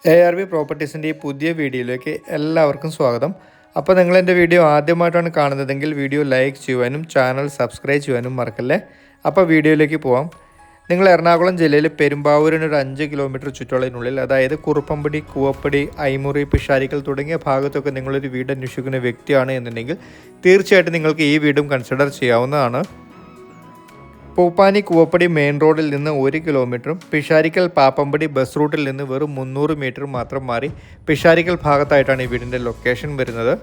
ARV പ്രോപ്പർട്ടീസിൻ്റെ ഈ പുതിയ വീഡിയോയിലേക്ക് എല്ലാവർക്കും സ്വാഗതം. അപ്പോൾ നിങ്ങൾ എൻ്റെ വീഡിയോ ആദ്യമായിട്ടാണ് കാണുന്നതെങ്കിൽ വീഡിയോ ലൈക്ക് ചെയ്യുവാനും ചാനൽ സബ്സ്ക്രൈബ് ചെയ്യുവാനും മറക്കല്ലേ. അപ്പോൾ വീഡിയോയിലേക്ക് പോവാം. നിങ്ങൾ എറണാകുളം ജില്ലയിൽ പെരുമ്പാവൂരിന് ഒരു 5 കിലോമീറ്റർ ചുറ്റളവിനുള്ളിൽ, അതായത് കുറുപ്പമ്പടി, കൂവപ്പടി, ഐമുറി, പിഷാരിക്കൽ തുടങ്ങിയ ഭാഗത്തൊക്കെ നിങ്ങളൊരു വീട് അന്വേഷിക്കുന്ന വ്യക്തിയാണ് എന്നുണ്ടെങ്കിൽ തീർച്ചയായിട്ടും നിങ്ങൾക്ക് ഈ വീടും കൺസിഡർ ചെയ്യാവുന്നതാണ്. പൂപ്പാനി കൂവപ്പടി മെയിൻ റോഡിൽ നിന്ന് 1 കിലോമീറ്ററും പിഷാരിക്കൽ പാപ്പമ്പടി ബസ് റൂട്ടിൽ നിന്ന് വെറും 300 മീറ്റർ മാത്രം മാറി പിഷാരിക്കൽ ഭാഗത്തായിട്ടാണ് ഈ വീടിൻ്റെ ലൊക്കേഷൻ വരുന്നത്.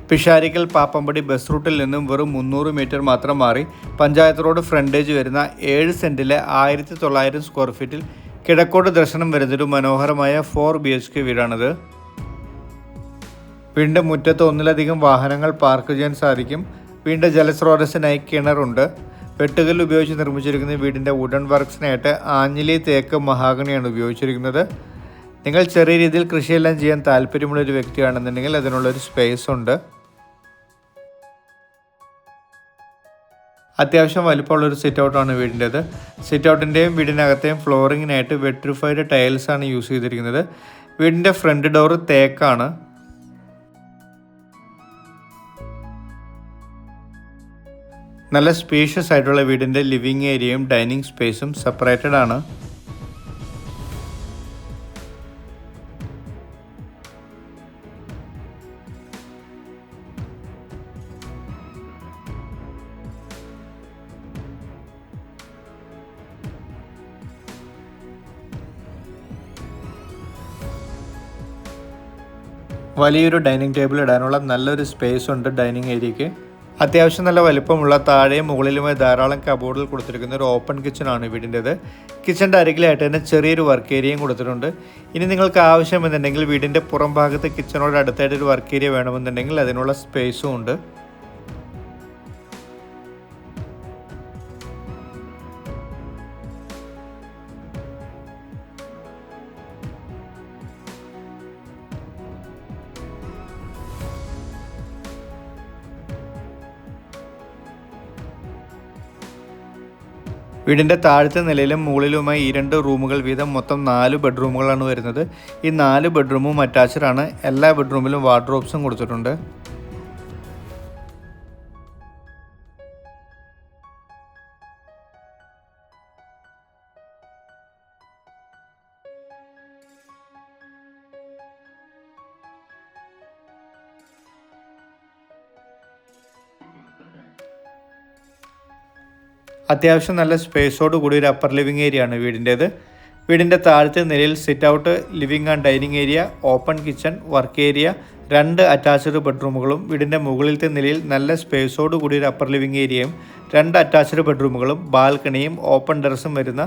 പിഷാരിക്കൽ പാപ്പമ്പടി ബസ് റൂട്ടിൽ നിന്നും വെറും 300 മീറ്റർ മാത്രം മാറി പഞ്ചായത്ത് റോഡ് ഫ്രണ്ടേജ് വരുന്ന 7 സെൻറ്റിലെ 1900 സ്ക്വയർ ഫീറ്റിൽ കിഴക്കോട്ട് ദർശനം വരുന്നൊരു മനോഹരമായ 4 BHK വീടാണിത്. വീടിൻ്റെ മുറ്റത്ത് ഒന്നിലധികം വാഹനങ്ങൾ പാർക്ക് ചെയ്യാൻ സാധിക്കും. വീടിൻ്റെ ജലസ്രോതസ്സിനായി കിണറുണ്ട്. വെട്ടുകല്ല് ഉപയോഗിച്ച് നിർമ്മിച്ചിരിക്കുന്ന വീടിൻ്റെ വുഡൻ വർക്ക്സിനായിട്ട് ആഞ്ഞിലി, തേക്ക്, മഹാഗണിയാണ് ഉപയോഗിച്ചിരിക്കുന്നത്. നിങ്ങൾ ചെറിയ രീതിയിൽ കൃഷിയെല്ലാം ചെയ്യാൻ താല്പര്യമുള്ളൊരു വ്യക്തിയാണെന്നുണ്ടെങ്കിൽ അതിനുള്ളൊരു സ്പേസ് ഉണ്ട്. അത്യാവശ്യം വലിപ്പമുള്ളൊരു സിറ്റ് ഔട്ടാണ് വീടിൻ്റേത്. സിറ്റ് ഔട്ടിൻ്റെയും വീടിനകത്തെയും ഫ്ലോറിങ്ങിനായിട്ട് വെട്രിഫൈഡ് ടൈൽസാണ് യൂസ് ചെയ്തിരിക്കുന്നത്. വീടിൻ്റെ ഫ്രണ്ട് ഡോർ തേക്കാണ്. നല്ല സ്പേഷ്യസ് ആയിട്ടുള്ള വീടിൻ്റെ ലിവിങ് ഏരിയയും ഡൈനിങ് സ്പേസും സെപ്പറേറ്റഡ് ആണ്. വലിയൊരു ഡൈനിങ് ടേബിൾ ഇടാനുള്ള നല്ലൊരു സ്പേസ് ഉണ്ട് ഡൈനിങ് ഏരിയയ്ക്ക്. അത്യാവശ്യം നല്ല വലിപ്പമുള്ള താഴെയും മുകളിലുമായി ധാരാളം കബോർഡിൽ കൊടുത്തിരിക്കുന്ന ഒരു ഓപ്പൺ കിച്ചണാണ് വീടിൻ്റേത്. കിച്ചൻ്റെ അരികിലായിട്ട് തന്നെ ചെറിയൊരു വർക്ക് ഏരിയയും കൊടുത്തിട്ടുണ്ട്. ഇനി നിങ്ങൾക്ക് ആവശ്യമെന്നുണ്ടെങ്കിൽ വീടിൻ്റെ പുറം ഭാഗത്ത് കിച്ചണോട് അടുത്തായിട്ട് ഒരു വർക്ക് ഏരിയ വേണമെന്നുണ്ടെങ്കിൽ അതിനുള്ള സ്പേസും ഉണ്ട്. വീടിൻ്റെ താഴത്തെ നിലയിലും മുകളിലുമായി ഈ 2 റൂമുകൾ വീതം മൊത്തം 4 ബെഡ്റൂമുകളാണ് വരുന്നത്. ഈ 4 ബെഡ്റൂമും അറ്റാച്ച്ഡാണ്. എല്ലാ ബെഡ്റൂമിലും വാർഡ്രോബ്സും കൊടുത്തിട്ടുണ്ട്. അത്യാവശ്യം നല്ല സ്പേസോട് കൂടി ഒരു അപ്പർ ലിവിങ് ഏരിയ ആണ് വീടിൻ്റേത്. വീടിൻ്റെ താഴത്തെ നിലയിൽ sit out, living and dining area, open kitchen, work area, 2 attached ബെഡ്റൂമുകളും വീടിൻ്റെ മുകളിലത്തെ നിലയിൽ നല്ല സ്പേസോട് കൂടി ഒരു അപ്പർ ലിവിങ് ഏരിയയും 2 അറ്റാച്ച്ഡ് ബെഡ്റൂമുകളും ബാൽക്കണിയും ഓപ്പൺ ടെറസും വരുന്ന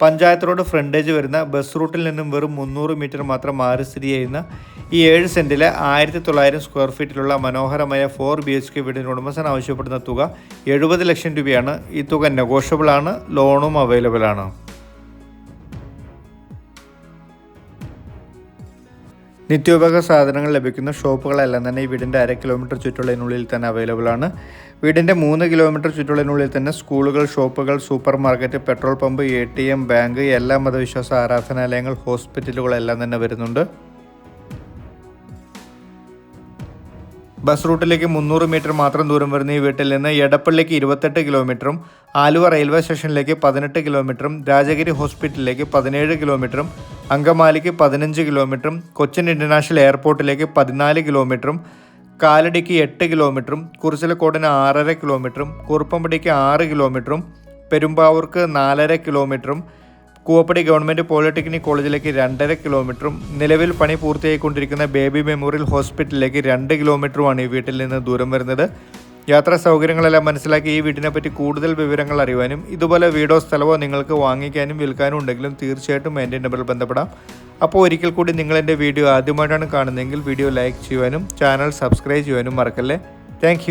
പഞ്ചായത്ത് റോഡ് ഫ്രണ്ടേജ് വരുന്ന ബസ് റൂട്ടിൽ നിന്നും വെറും 300 മീറ്റർ മാത്രം മാറി സ്ഥിതി ചെയ്യുന്ന ഈ 7 സെൻറ്റിലെ 1900 സ്ക്വയർ ഫീറ്റിലുള്ള മനോഹരമായ 4 BHK വീടിന് ഉടമസ്ഥൻ ആവശ്യപ്പെടുന്ന തുക 70 ലക്ഷം രൂപയാണ്. ഈ തുക നെഗോഷ്യബിൾ ആണ്. ലോണും അവൈലബിൾ ആണ്. നിത്യോപയോഗ സാധനങ്ങൾ ലഭിക്കുന്ന ഷോപ്പുകളെല്ലാം തന്നെ ഈ വീടിൻ്റെ 1/2 കിലോമീറ്റർ ചുറ്റുള്ളതിനുള്ളിൽ തന്നെ അവൈലബിൾ ആണ്. വീടിൻ്റെ 3 കിലോമീറ്റർ ചുറ്റുള്ളതിനുള്ളിൽ തന്നെ സ്കൂളുകൾ, ഷോപ്പുകൾ, super market, petrol pump, ATM, bank, എല്ലാ മതവിശ്വാസ ആരാധനാലയങ്ങൾ, ഹോസ്പിറ്റലുകളെല്ലാം തന്നെ വരുന്നുണ്ട്. ബസ് റൂട്ടിലേക്ക് 300 മീറ്റർ മാത്രം ദൂരം വരുന്ന ഈ വീട്ടിൽ നിന്ന് എടപ്പള്ളിക്ക് 28 കിലോമീറ്ററും ആലുവ റെയിൽവേ സ്റ്റേഷനിലേക്ക് 18 കിലോമീറ്ററും രാജഗിരി ഹോസ്പിറ്റലിലേക്ക് 17 കിലോമീറ്ററും അങ്കമാലിക്ക് 15 കിലോമീറ്ററും കൊച്ചിൻ ഇൻ്റർനാഷണൽ എയർപോർട്ടിലേക്ക് 14 കിലോമീറ്ററും കാലടിക്ക് 8 കിലോമീറ്ററും കുറിച്ചിലക്കോടിന് 6.5 കിലോമീറ്ററും കുറുപ്പമ്പടിക്ക് 6 കിലോമീറ്ററും പെരുമ്പാവൂർക്ക് 4.5 കിലോമീറ്ററും കൂവപ്പടി ഗവൺമെൻറ് പോളിടെക്നിക് കോളേജിലേക്ക് 2.5 കിലോമീറ്ററും നിലവിൽ പണി പൂർത്തിയായിക്കൊണ്ടിരിക്കുന്ന ബേബി മെമ്മോറിയൽ ഹോസ്പിറ്റലിലേക്ക് 2 കിലോമീറ്ററുമാണ് ഈ വീട്ടിൽ നിന്ന് ദൂരം വരുന്നത്. യാത്രാ സൗകര്യങ്ങളെല്ലാം മനസ്സിലാക്കി ഈ വീടിനെപ്പറ്റി കൂടുതൽ വിവരങ്ങൾ അറിയുവാനും ഇതുപോലെ വീടോ സ്ഥലമോ നിങ്ങൾക്ക് വാങ്ങിക്കാനും വിൽക്കാനും ഉണ്ടെങ്കിലും തീർച്ചയായിട്ടും എൻ്റെ നമ്പറിൽ ബന്ധപ്പെടാം. അപ്പോൾ ഒരിക്കൽ കൂടി നിങ്ങൾ എൻ്റെ വീഡിയോ ആദ്യമായിട്ടാണ് കാണുന്നതെങ്കിൽ വീഡിയോ ലൈക്ക് ചെയ്യുവാനും ചാനൽ സബ്സ്ക്രൈബ് ചെയ്യുവാനും മറക്കല്ലേ. താങ്ക്